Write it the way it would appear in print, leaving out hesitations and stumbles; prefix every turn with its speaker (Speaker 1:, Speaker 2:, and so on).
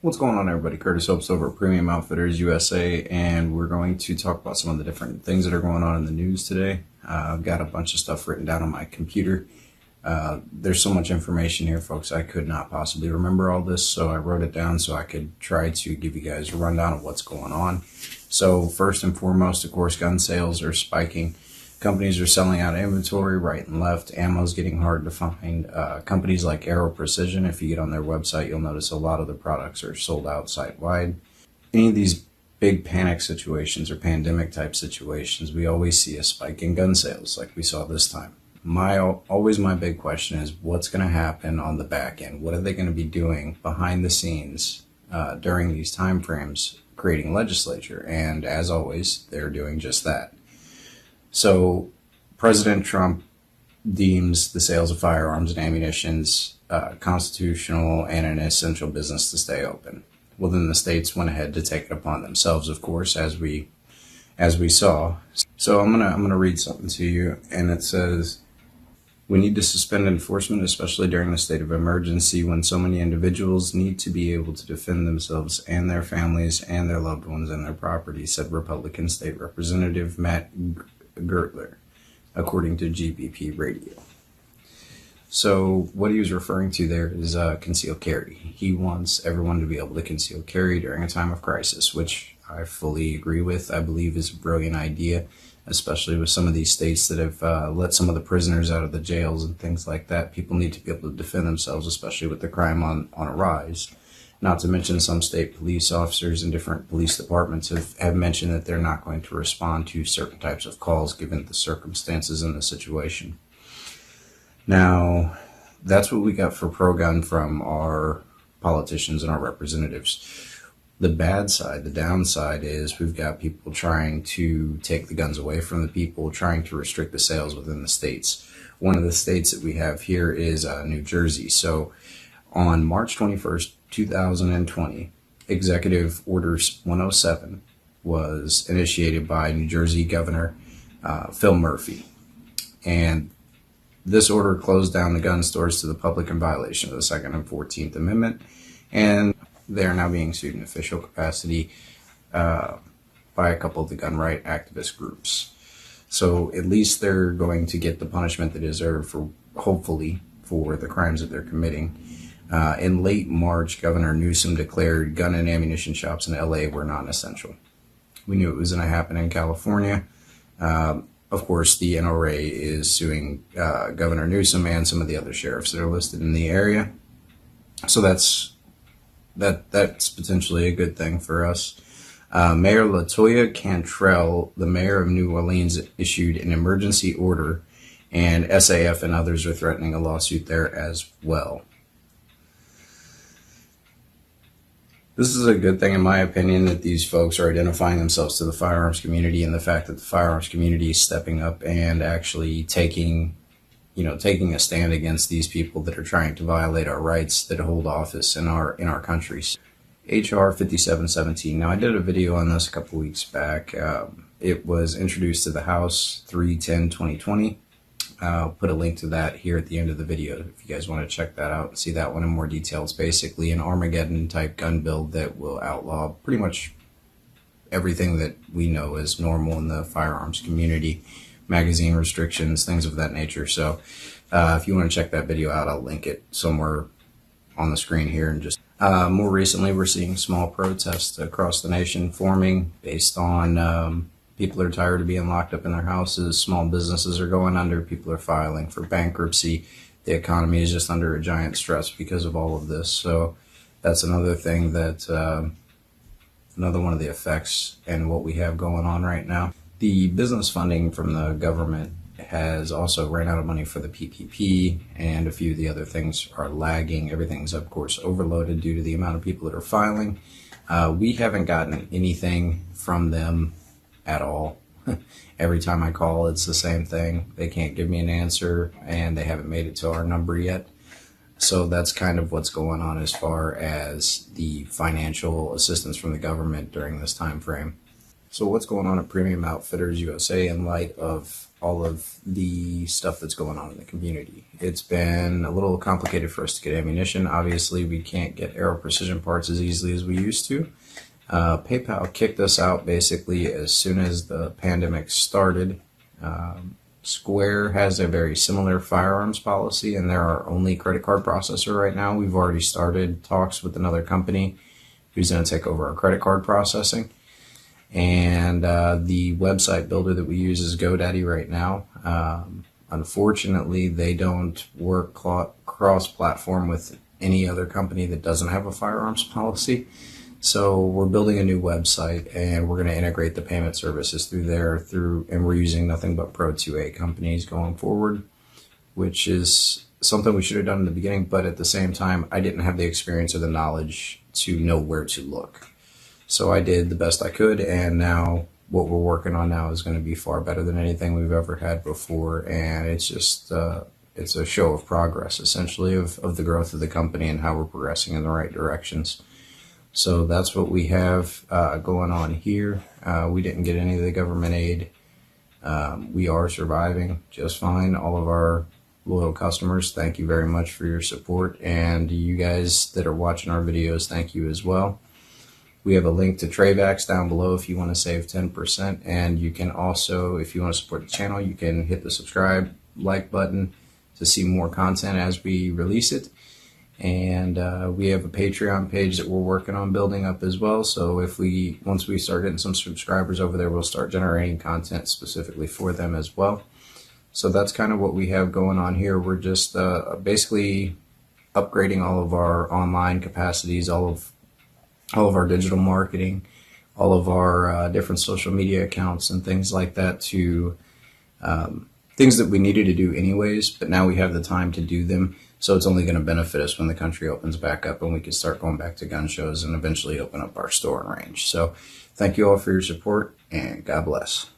Speaker 1: What's going on, everybody? Curtis Obst over at Premium Outfitters USA, and we're going to talk about some of the different things that are going on in the news today. I've got a bunch of stuff written down on my computer. There's so much information here, folks. I could not possibly remember all this, so I wrote it down so I could try to give you guys a rundown of what's going on. So first and foremost, of course, gun sales are spiking. Companies are selling out inventory right and left. Ammo's getting hard to find. Companies like Aero Precision, if you get on their website, you'll notice a lot of the products are sold out site-wide. Any of these big panic situations or pandemic type situations, we always see a spike in gun sales like we saw this time. Always my big question is, what's going to happen on the back end? What are they going to be doing behind the scenes during these time frames, creating legislature? And as always, they're doing just that. So President Trump deems the sales of firearms and ammunitions constitutional and an essential business to stay open. Well, then the states went ahead to take it upon themselves, of course, as we saw. So I'm gonna read something to you, and it says, "We need to suspend enforcement, especially during the state of emergency when so many individuals need to be able to defend themselves and their families and their loved ones and their property," said Republican State Representative Matt Gertler, according to GBP Radio. So what he was referring to there is concealed carry. He wants everyone to be able to conceal carry during a time of crisis, which I fully agree with. I believe is a brilliant idea, especially with some of these states that have let some of the prisoners out of the jails and things like that. People need to be able to defend themselves, especially with the crime on a rise. Not to mention some state police officers and different police departments have mentioned that they're not going to respond to certain types of calls given the circumstances in the situation. Now, that's what we got for pro-gun from our politicians and our representatives. The bad side, the downside is we've got people trying to take the guns away from the people, trying to restrict the sales within the states. One of the states that we have here is New Jersey. So on March 21st, 2020, Executive Order 107 was initiated by New Jersey Governor Phil Murphy. And this order closed down the gun stores to the public in violation of the Second and 14th Amendment. And they are now being sued in official capacity by a couple of the gun right activist groups. So at least they're going to get the punishment they deserve for, hopefully, for the crimes that they're committing. In late March, Governor Newsom declared gun and ammunition shops in LA were non-essential. We knew it was going to happen in California. Of course, the NRA is suing Governor Newsom and some of the other sheriffs that are listed in the area. So that's potentially a good thing for us. Mayor LaToya Cantrell, the mayor of New Orleans, issued an emergency order, and SAF and others are threatening a lawsuit there as well. This is a good thing, in my opinion, that these folks are identifying themselves to the firearms community, and the fact that the firearms community is stepping up and actually taking a stand against these people that are trying to violate our rights that hold office in our countries. HR 5717. Now, I did a video on this a couple weeks back. It was introduced to the House 3/10/2020. I'll put a link to that here at the end of the video if you guys want to check that out and see that one in more detail. It's basically an Armageddon type gun bill that will outlaw pretty much everything that we know is normal in the firearms community, magazine restrictions, things of that nature. So if you want to check that video out, I'll link it somewhere on the screen here. And just more recently, we're seeing small protests across the nation forming based on people are tired of being locked up in their houses. Small businesses are going under. People are filing for bankruptcy. The economy is just under a giant stress because of all of this. So that's another thing that, another one of the effects and what we have going on right now. The business funding from the government has also ran out of money for the PPP, and a few of the other things are lagging. Everything's, of course, overloaded due to the amount of people that are filing. We haven't gotten anything from them at all. Every time I call, it's the same thing. They can't give me an answer, and they haven't made it to our number yet. So that's kind of what's going on as far as the financial assistance from the government during this time frame. So what's going on at Premium Outfitters USA in light of all of the stuff that's going on in the community? It's been a little complicated for us to get ammunition. Obviously, we can't get Aero Precision parts as easily as we used to. PayPal kicked us out basically as soon as the pandemic started. Square has a very similar firearms policy, and they're our only credit card processor right now. We've already started talks with another company who's going to take over our credit card processing. And the website builder that we use is GoDaddy right now. Unfortunately, they don't work cross-platform with any other company that doesn't have a firearms policy. So we're building a new website, and we're going to integrate the payment services through there, and we're using nothing but Pro 2A companies going forward, which is something we should have done in the beginning, but at the same time, I didn't have the experience or the knowledge to know where to look. So I did the best I could, and now what we're working on now is going to be far better than anything we've ever had before, and it's just it's a show of progress, essentially, of the growth of the company and how we're progressing in the right directions. So that's what we have going on here. We didn't get any of the government aid. We are surviving just fine. All of our loyal customers, thank you very much for your support, and you guys that are watching our videos, thank you as well. We have a link to Trayvax down below if you want to save 10%, and you can also, if you want to support the channel, you can hit the subscribe, like button to see more content as we release it. And we have a Patreon page that we're working on building up as well. So once we start getting some subscribers over there, we'll start generating content specifically for them as well. So that's kind of what we have going on here. We're just basically upgrading all of our online capacities, all of our digital marketing, all of our different social media accounts and things like that to things that we needed to do anyways, but now we have the time to do them. So it's only going to benefit us when the country opens back up and we can start going back to gun shows and eventually open up our store and range. So thank you all for your support, and God bless.